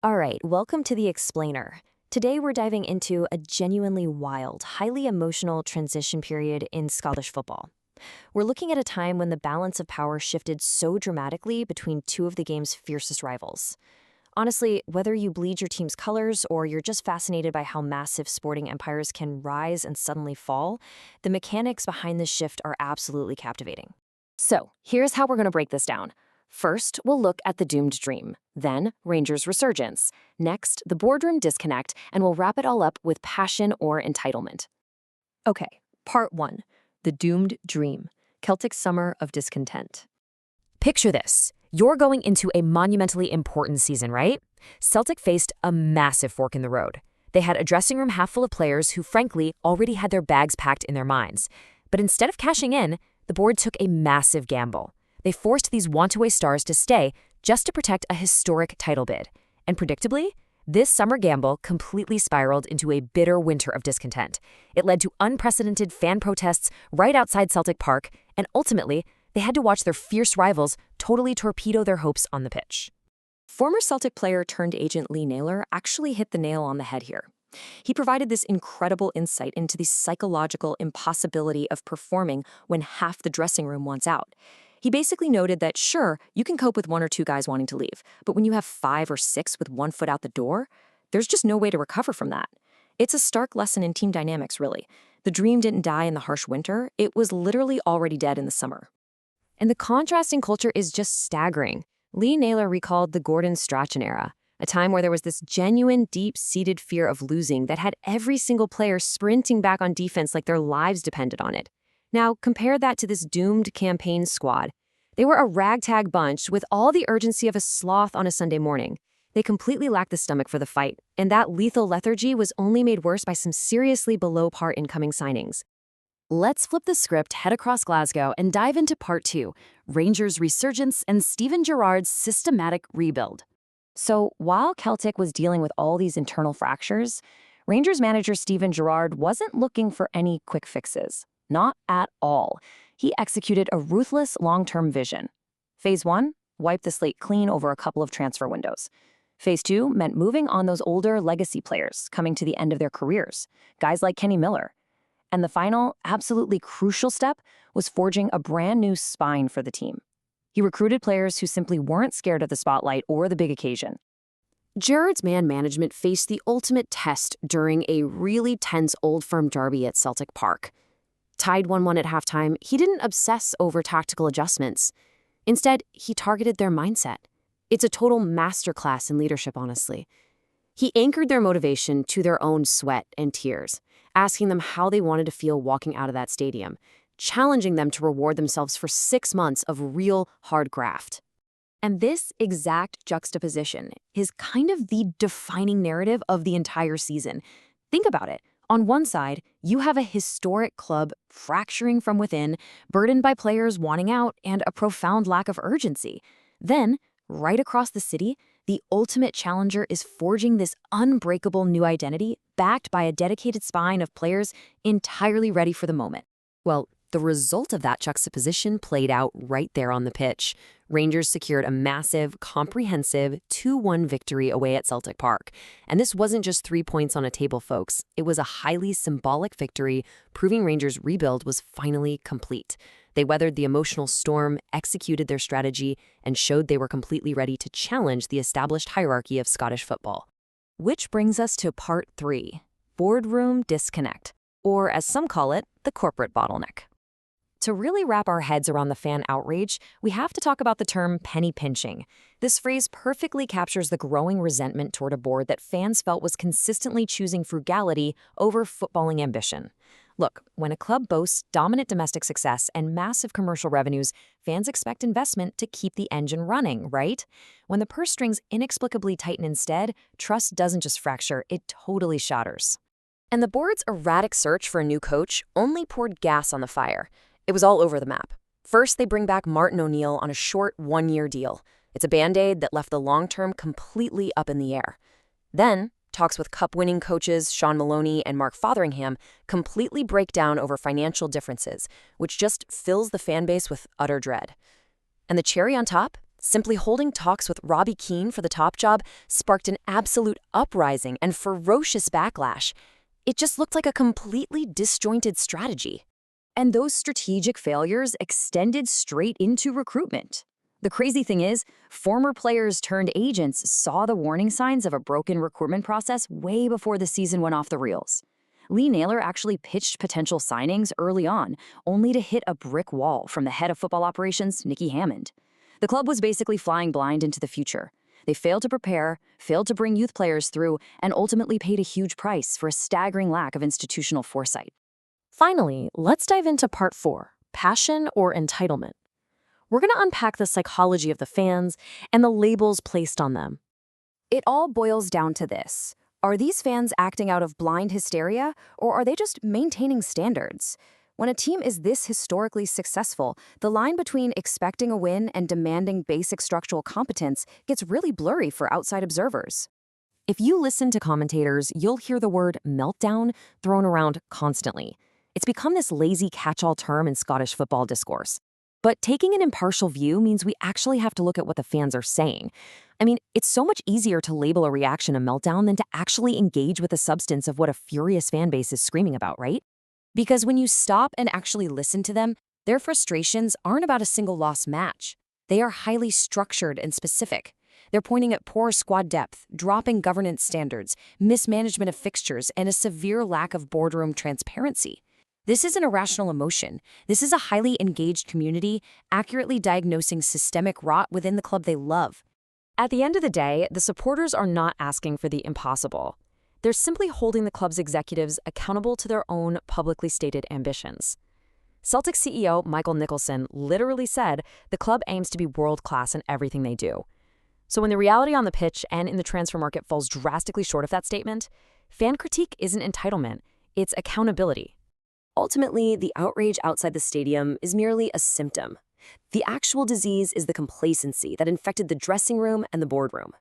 All right, welcome to The Explainer. Today we're diving into a genuinely wild, highly emotional transition period in Scottish football. We're looking at a time when the balance of power shifted so dramatically between two of the game's fiercest rivals. Honestly, whether you bleed your team's colors or you're just fascinated by how massive sporting empires can rise and suddenly fall, the mechanics behind this shift are absolutely captivating. So, here's how we're going to break this down. First, we'll look at the doomed dream, then Rangers' resurgence, next, the boardroom disconnect, and we'll wrap it all up with passion or entitlement. Okay, part 1, the doomed dream, Celtic summer of discontent. Picture this. You're going into a monumentally important season, right? Celtic faced a massive fork in the road. They had a dressing room half full of players who, frankly, already had their bags packed in their minds. But instead of cashing in, the board took a massive gamble. They forced these want-away stars to stay just to protect a historic title bid. And predictably, this summer gamble completely spiraled into a bitter winter of discontent. It led to unprecedented fan protests right outside Celtic Park, and ultimately, they had to watch their fierce rivals totally torpedo their hopes on the pitch. Former Celtic player turned agent Lee Naylor actually hit the nail on the head here. He provided this incredible insight into the psychological impossibility of performing when half the dressing room wants out. He basically noted that, sure, you can cope with one or two guys wanting to leave, but when you have 5 or 6 with one foot out the door, there's just no way to recover from that. It's a stark lesson in team dynamics, really. The dream didn't die in the harsh winter, it was literally already dead in the summer. And the contrast in culture is just staggering. Lee Naylor recalled the Gordon Strachan era, a time where there was this genuine, deep-seated fear of losing that had every single player sprinting back on defense like their lives depended on it. Now, compare that to this doomed campaign squad. They were a ragtag bunch with all the urgency of a sloth on a Sunday morning. They completely lacked the stomach for the fight, and that lethal lethargy was only made worse by some seriously below-par incoming signings. Let's flip the script, head across Glasgow, and dive into part 2, Rangers' resurgence and Steven Gerrard's systematic rebuild. So, while Celtic was dealing with all these internal fractures, Rangers manager Steven Gerrard wasn't looking for any quick fixes. Not at all. He executed a ruthless long-term vision. Phase 1, wipe the slate clean over a couple of transfer windows. Phase 2 meant moving on those older legacy players coming to the end of their careers, guys like Kenny Miller. And the final, absolutely crucial step was forging a brand new spine for the team. He recruited players who simply weren't scared of the spotlight or the big occasion. Gerrard's man management faced the ultimate test during a really tense Old Firm derby at Celtic Park. Tied 1-1 at halftime, he didn't obsess over tactical adjustments. Instead, he targeted their mindset. It's a total masterclass in leadership, honestly. He anchored their motivation to their own sweat and tears, asking them how they wanted to feel walking out of that stadium, challenging them to reward themselves for 6 months of real hard graft. And this exact juxtaposition is kind of the defining narrative of the entire season. Think about it. On one side, you have a historic club fracturing from within, burdened by players wanting out and a profound lack of urgency. Then, right across the city, the ultimate challenger is forging this unbreakable new identity backed by a dedicated spine of players entirely ready for the moment. Well, the result of that juxtaposition played out right there on the pitch. Rangers secured a massive, comprehensive 2-1 victory away at Celtic Park. And this wasn't just 3 points on a table, folks. It was a highly symbolic victory, proving Rangers' rebuild was finally complete. They weathered the emotional storm, executed their strategy, and showed they were completely ready to challenge the established hierarchy of Scottish football. Which brings us to part 3, boardroom disconnect, or as some call it, the corporate bottleneck. To really wrap our heads around the fan outrage, we have to talk about the term penny pinching. This phrase perfectly captures the growing resentment toward a board that fans felt was consistently choosing frugality over footballing ambition. Look, when a club boasts dominant domestic success and massive commercial revenues, fans expect investment to keep the engine running, right? When the purse strings inexplicably tighten instead, trust doesn't just fracture, it totally shatters. And the board's erratic search for a new coach only poured gas on the fire. It was all over the map. First, they bring back Martin O'Neill on a short 1-year deal. It's a Band-Aid that left the long-term completely up in the air. Then, talks with cup-winning coaches Sean Maloney and Mark Fotheringham completely break down over financial differences, which just fills the fan base with utter dread. And the cherry on top? Simply holding talks with Robbie Keane for the top job sparked an absolute uprising and ferocious backlash. It just looked like a completely disjointed strategy. And those strategic failures extended straight into recruitment. The crazy thing is, former players turned agents saw the warning signs of a broken recruitment process way before the season went off the rails. Lee Naylor actually pitched potential signings early on, only to hit a brick wall from the head of football operations, Nicky Hammond. The club was basically flying blind into the future. They failed to prepare, failed to bring youth players through, and ultimately paid a huge price for a staggering lack of institutional foresight. Finally, let's dive into part 4, passion or entitlement. We're going to unpack the psychology of the fans and the labels placed on them. It all boils down to this. Are these fans acting out of blind hysteria, or are they just maintaining standards? When a team is this historically successful, the line between expecting a win and demanding basic structural competence gets really blurry for outside observers. If you listen to commentators, you'll hear the word meltdown thrown around constantly. It's become this lazy catch-all term in Scottish football discourse. But taking an impartial view means we actually have to look at what the fans are saying. I mean, it's so much easier to label a reaction a meltdown than to actually engage with the substance of what a furious fan base is screaming about, right? Because when you stop and actually listen to them, their frustrations aren't about a single lost match. They are highly structured and specific. They're pointing at poor squad depth, dropping governance standards, mismanagement of fixtures, and a severe lack of boardroom transparency. This isn't a rational emotion. This is a highly engaged community, accurately diagnosing systemic rot within the club they love. At the end of the day, the supporters are not asking for the impossible. They're simply holding the club's executives accountable to their own publicly stated ambitions. Celtic CEO Michael Nicholson literally said the club aims to be world-class in everything they do. So when the reality on the pitch and in the transfer market falls drastically short of that statement, fan critique isn't entitlement, it's accountability. Ultimately, the outrage outside the stadium is merely a symptom. The actual disease is the complacency that infected the dressing room and the boardroom.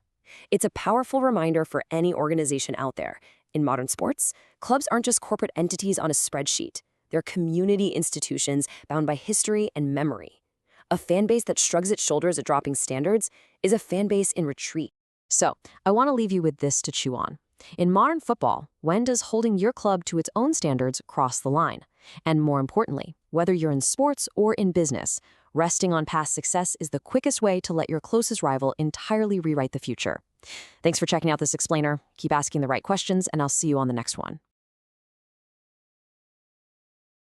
It's a powerful reminder for any organization out there. In modern sports, clubs aren't just corporate entities on a spreadsheet. They're community institutions bound by history and memory. A fan base that shrugs its shoulders at dropping standards is a fan base in retreat. So, I want to leave you with this to chew on. In modern football, when does holding your club to its own standards cross the line? And more importantly, whether you're in sports or in business, resting on past success is the quickest way to let your closest rival entirely rewrite the future. Thanks for checking out this explainer. Keep asking the right questions, and I'll see you on the next one.